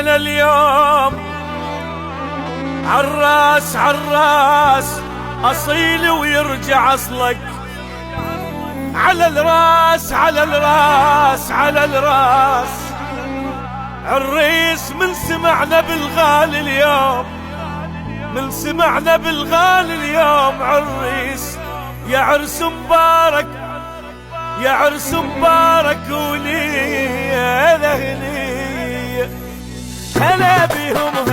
جينا اليوم عالراس عالراس أصيل ويرجع أصلك، على الراس على الراس على الراس عريس. من سمعنا بالغالي اليوم، من سمعنا بالغالي اليوم عريس. يا عرس مبارك يا عرس مبارك ولي يا اهلي، هلا بهم